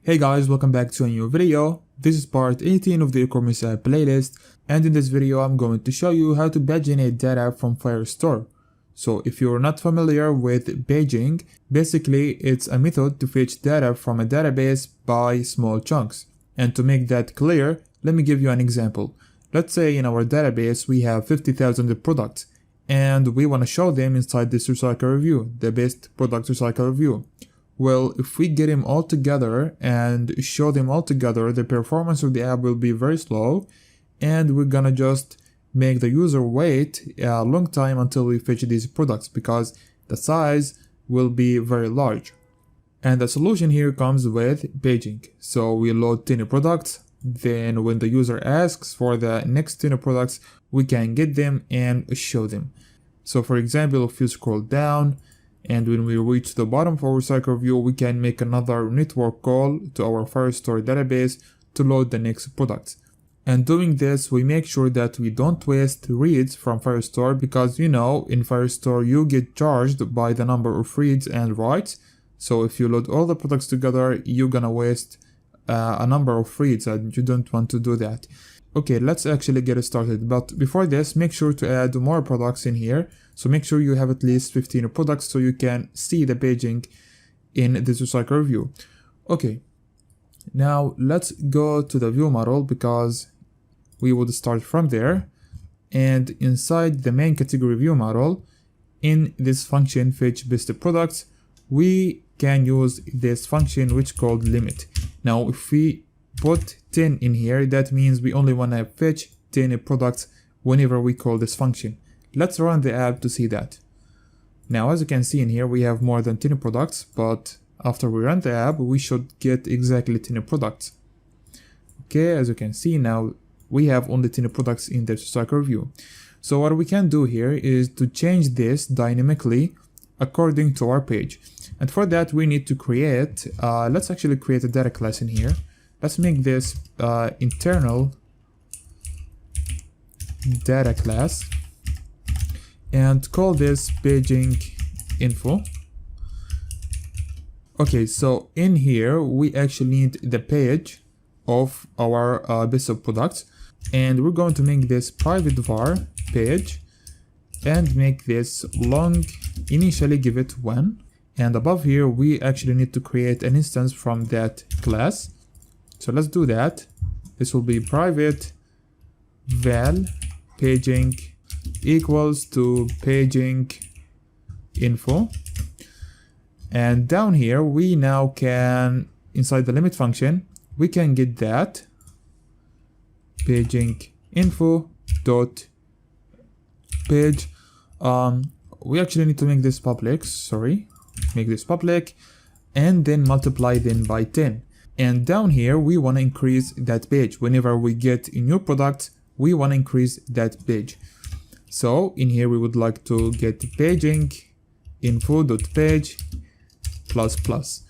Hey guys, welcome back to a new video. This is part 18 of the e-commerce app playlist, and in this video I'm going to show you how to paginate data from Firestore. So if you're not familiar with paging, basically it's a method to fetch data from a database by small chunks. And to make that clear, let me give you an example. Let's say in our database we have 50,000 products, and we want to show them inside this recycle review, the best product recycle review. Well, if we get them all together and show them all together, the performance of the app will be very slow, and we're gonna just make the user wait a long time until we fetch these products because the size will be very large. And the solution here comes with paging. So we load 10 products, then when the user asks for the next 10 products, we can get them and show them. So for example, if you scroll down, and when we reach the bottom of our recycle view, we can make another network call to our Firestore database to load the next products. And doing this, we make sure that we don't waste reads from Firestore because in Firestore you get charged by the number of reads and writes. So if you load all the products together, you're gonna waste a number of reads, and you don't want to do that. Okay, let's actually get started. But before this, make sure to add more products in here. So make sure you have at least 15 products so you can see the paging in this recycle review. Okay, now let's go to the view model because we would start from there. And inside the main category view model, in this function fetch best products, we can use this function which called limit. Now if we put 10 in here, that means we only want to fetch 10 products whenever we call this function. Let's run the app to see that. Now as you can see in here, we have more than 10 products, but after we run the app, we should get exactly 10 products. Okay, as you can see now, we have only 10 products in the recycle review. So what we can do here is to change this dynamically according to our page. And for that, we need to create, let's actually create a data class in here. Let's make this internal data class and call this paging info. Okay, so in here we actually need the page of our best of products, and we're going to make this private var page and make this long, initially give it 1, and above here we actually need to create an instance from that class. So let's do that. This will be private val paging equals to paging info, and down here we now can, inside the limit function, we can get that paging info dot page. We actually need to make this public, and then multiply them by 10. And down here we want to increase that page. Whenever we get a new product, we want to increase that page. So in here we would like to get paging info.page plus plus.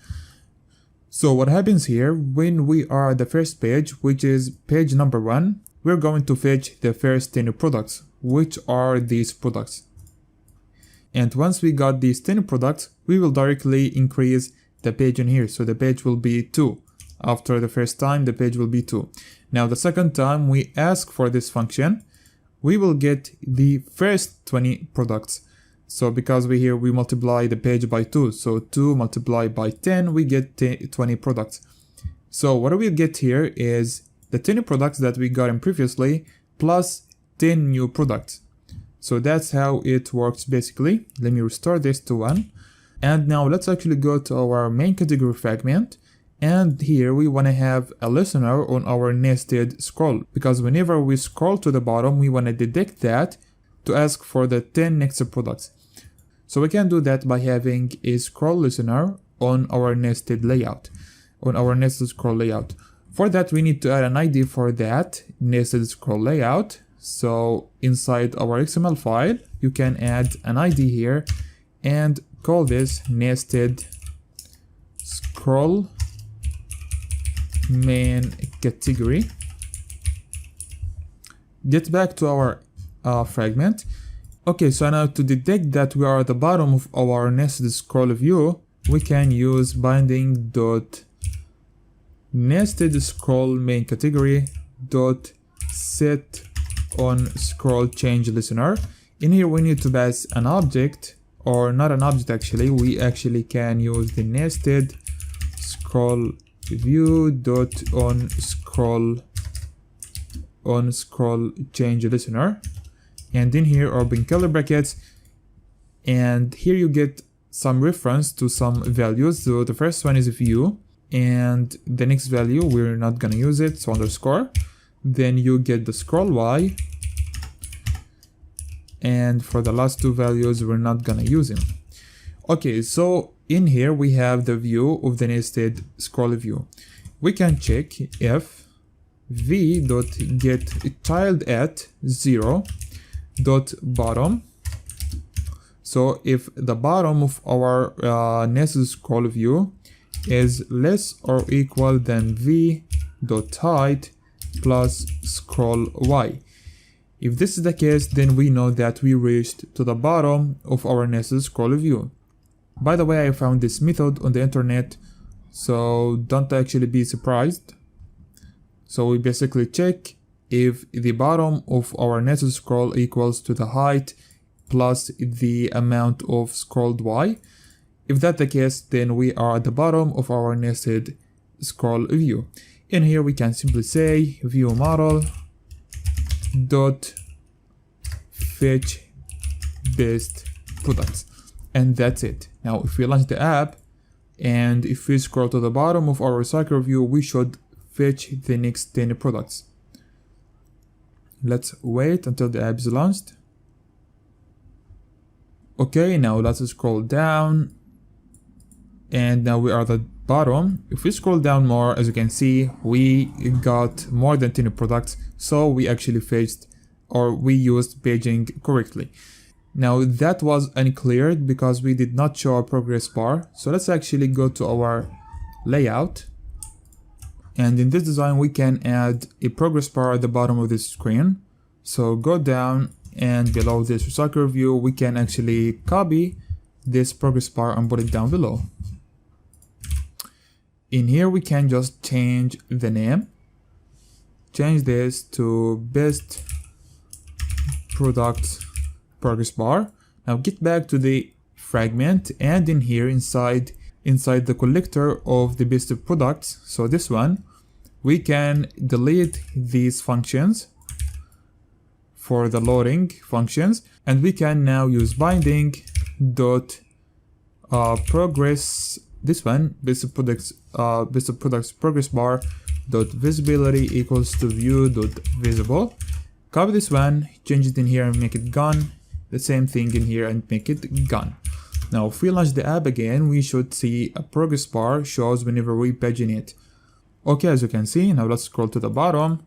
So what happens here, when we are at the first page, which is page number 1, we're going to fetch the first 10 products, which are these products. And once we got these 10 products, we will directly increase the page in here. So the page will be 2. After the first time, the page will be 2. Now the second time we ask for this function, we will get the first 20 products. So because we multiply the page by 2, so 2 multiplied by 10, we get 20 products. So what we get here is the 10 products that we got in previously plus 10 new products. So that's how it works basically. Let me restore this to 1. And now let's actually go to our main category fragment. And here we want to have a listener on our nested scroll, because whenever we scroll to the bottom, we want to detect that to ask for the 10 next products. So we can do that by having a scroll listener on our nested layout, on our nested scroll layout. For that, we need to add an ID for that nested scroll layout. So inside our XML file, you can add an ID here and call this nested scroll main category. Get back to our fragment. Okay, so now to detect that we are at the bottom of our nested scroll view, we can use binding dot nested scroll main category dot set on scroll change listener. In here we need to pass an object, or not an object actually, we actually can use the nested scroll view dot on scroll change listener, and in here open curly brackets, and here you get some reference to some values. So the first one is view, and the next value we're not gonna use it, so underscore. Then you get the scroll y, and for the last two values we're not gonna use them. Okay, so in here we have the view of the nested scroll view. We can check if v.getChild at 0 dot bottom. So if the bottom of our nested scroll view is less or equal than v.height plus scroll y. If this is the case, then we know that we reached to the bottom of our nested scroll view. By the way, I found this method on the internet, so don't actually be surprised. So we basically check if the bottom of our nested scroll equals to the height plus the amount of scrolled y. If that's the case, then we are at the bottom of our nested scroll view. In here we can simply say view model dot fetch best products, and that's it. Now if we launch the app and if we scroll to the bottom of our recycle view, we should fetch the next 10 products. Let's wait until the app is launched. Okay, now let's scroll down, and now we are at the bottom. If we scroll down more, as you can see, we got more than 10 products, so we actually fetched, or we used paging correctly. Now that was unclear because we did not show a progress bar, so let's actually go to our layout, and in this design we can add a progress bar at the bottom of this screen. So go down, and below this recycle view we can actually copy this progress bar and put it down below. In here we can just change the name, change this to best product progress bar. Now get back to the fragment, and in here inside the collector of the best products, so this one, we can delete these functions for the loading functions, and we can now use binding dot progress, this one, best of products progress bar dot visibility equals to view dot visible. Copy this one, change it in here and make it gone. The same thing in here and make it gone. Now if we launch the app again, we should see a progress bar shows whenever we paginate. Okay, as you can see, now let's scroll to the bottom.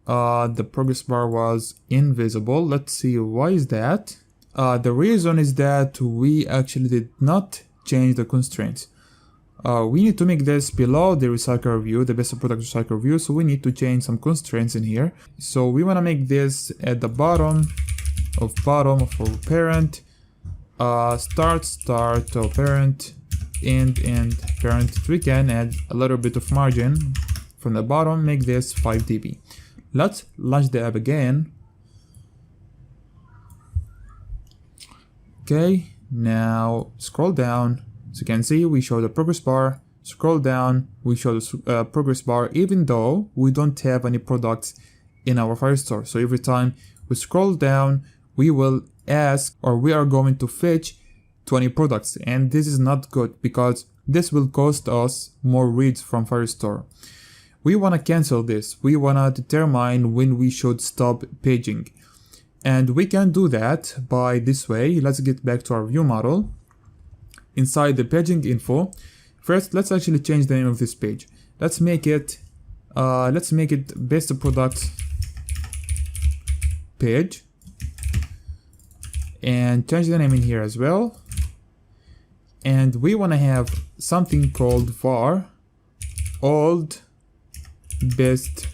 The progress bar was invisible. Let's see why is that. The reason is that we actually did not change the constraints. We need to make this below the recycle view, the best of product recycle view, so we need to change some constraints in here. So we want to make this at the bottom of our parent, start of parent, end parent. We can add a little bit of margin from the bottom, make this 5 dB. Let's launch the app again. Okay, now scroll down. As you can see, we show the progress bar. Scroll down, we show the progress bar, even though we don't have any products in our Firestore. So every time we scroll down, we will ask, or we are going to fetch 20 products, and this is not good because this will cost us more reads from Firestore. We want to cancel this. We want to determine when we should stop paging, and we can do that by this way. Let's get back to our view model. Inside the paging info, first let's actually change the name of this page. Let's make it best product page, and change the name in here as well. And we want to have something called var old best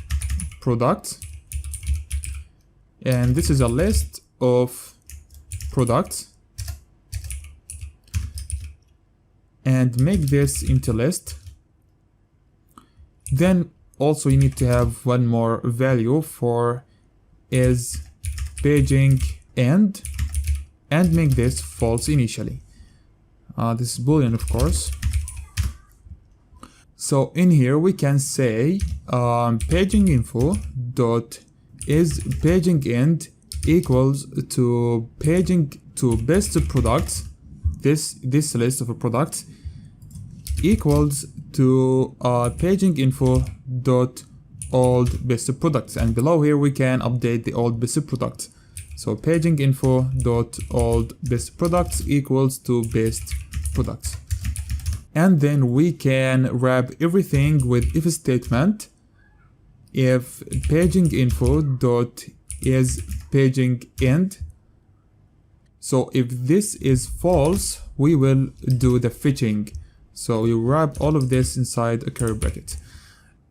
products, and this is a list of products, and make this into list. Then also you need to have one more value for is paging end and make this false initially. This is boolean, of course. So in here we can say paging info dot is paging end equals to paging to best products, this list of products equals to paging info dot old best products, and below here we can update the old best products. So paging info dot old best products equals to best products, and then we can wrap everything with if statement. If paging info dot is paging end, so if this is false, we will do the fetching. So we wrap all of this inside a curly bracket.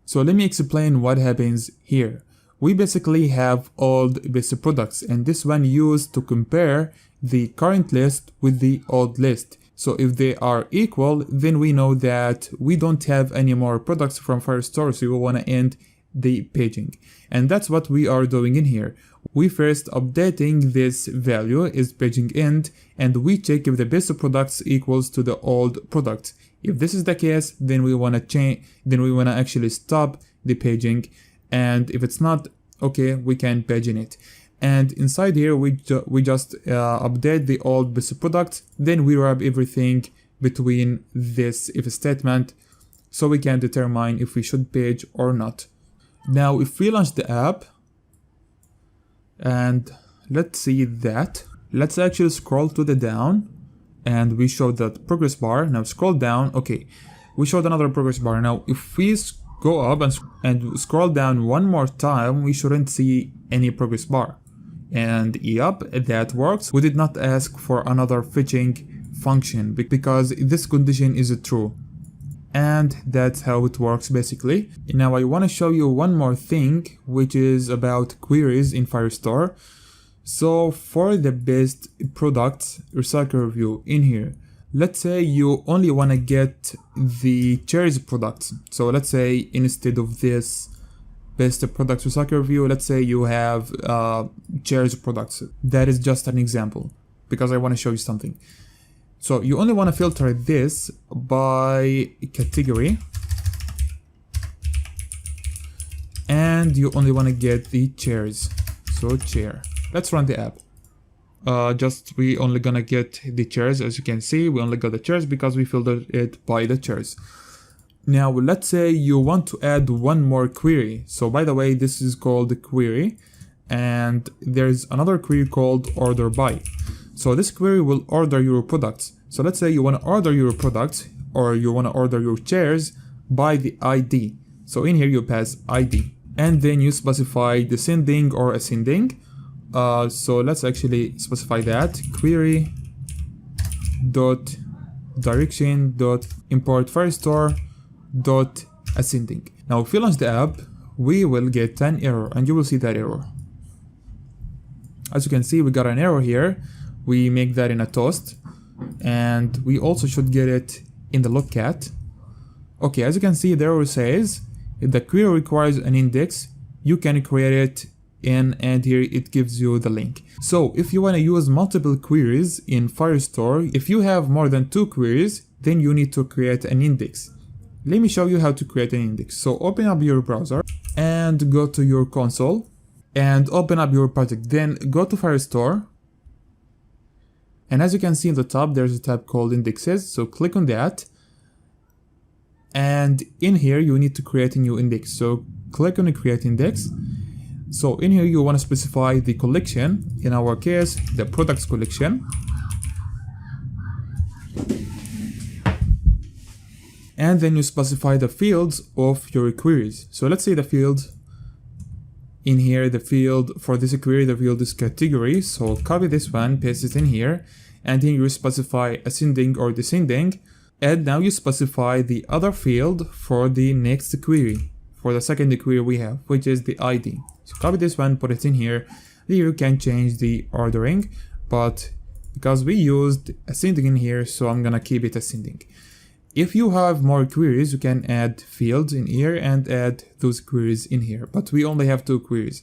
So let me explain what happens here. We basically have old best products, and this one used to compare the current list with the old list. So if they are equal, then we know that we don't have any more products from Firestore, so we want to end the paging. And that's what we are doing in here. We first updating this value is paging end, and we check if the best products equals to the old product. If this is the case, then we want to change, then we want to actually stop the paging, and if it's not, okay, we can paging it. And inside here we just update the old best product, then we wrap everything between this if statement, so we can determine if we should page or not. Now if we launch the app and let's see that, let's actually scroll to the down, and we show that progress bar. Now scroll down, okay, we showed another progress bar. Now if we go up and scroll down one more time, we shouldn't see any progress bar. And yep, that works. We did not ask for another fetching function because this condition is true. And that's how it works basically. Now I want to show you one more thing, which is about queries in Firestore. So for the best products recycle review in here, let's say you only want to get the chairs products. So let's say instead of this best products recycle review, let's say you have chairs products. That is just an example because I want to show you something. So you only want to filter this by category, and you only want to get the chairs. So chair. Let's run the app. We only gonna get the chairs. As you can see, we only got the chairs because we filtered it by the chairs. Now let's say you want to add one more query. So by the way, this is called the query, and there's another query called order by. So this query will order your products. So let's say you want to order your products, or you want to order your chairs by the ID. So in here you pass ID, and then you specify descending or ascending. So let's actually specify that query dot direction dot import Firestore dot ascending. Now if you launch the app, we will get an error, and you will see that error. As you can see, we got an error here. We make that in a toast, and we also should get it in the logcat. Okay, as you can see, the error says if the query requires an index, you can create it in, and here it gives you the link. So if you want to use multiple queries in Firestore, if you have more than 2 queries, then you need to create an index. Let me show you how to create an index. So open up your browser and go to your console and open up your project. Then go to Firestore, and as you can see in the top, there's a tab called indexes. So click on that, and in here you need to create a new index. So click on the create index. So in here you want to specify the collection, in our case the products collection, and then you specify the fields of your queries. So let's say the field in here, the field for this query, the field is category. So copy this one, paste it in here, and then you specify ascending or descending, and now you specify the other field for the next query, for the second query we have, which is the ID. So copy this one, put it in here. Then you can change the ordering, but because we used ascending in here, so I'm gonna keep it ascending. If you have more queries, you can add fields in here and add those queries in here, but we only have 2 queries.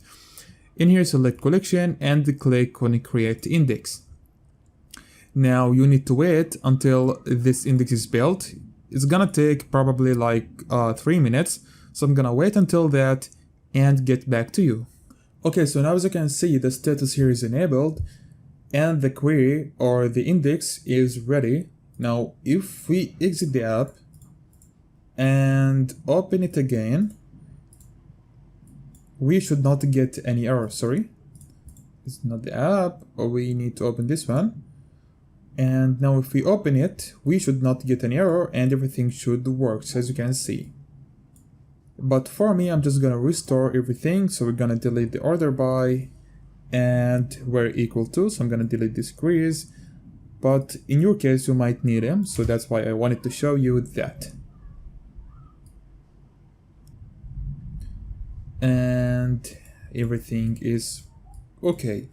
In here, select collection and click on create index. Now you need to wait until this index is built. It's gonna take probably like 3 minutes, so I'm gonna wait until that and get back to you. Okay, so now as you can see, the status here is enabled and the query or the index is ready. Now if we exit the app and open it again, we should not get any error. Sorry, it's not the app, or we need to open this one. And now if we open it, we should not get an error and everything should work, as you can see. But for me, I'm just gonna restore everything. So we're gonna delete the order by and we're equal to, so I'm gonna delete these queries. But in your case, you might need them, so that's why I wanted to show you that. And everything is okay.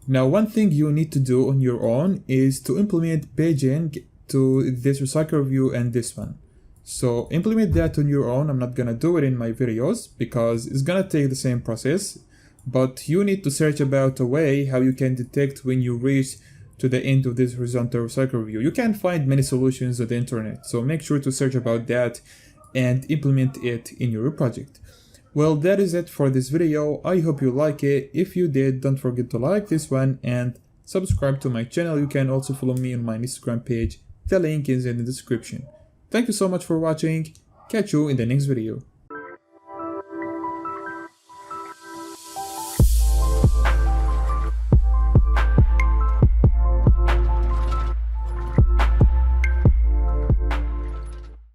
Now, one thing you need to do on your own is to implement paging to this recycle view and this one. So implement that on your own. I'm not gonna do it in my videos because it's gonna take the same process, but you need to search about a way how you can detect when you reach to the end of this horizontal recycle view. You can find many solutions on the internet, so make sure to search about that and implement it in your project. Well, that is it for this video. I hope you like it. If you did, don't forget to like this one and subscribe to my channel. You can also follow me on my Instagram page. The link is in the description. Thank you so much for watching. Catch you in the next video.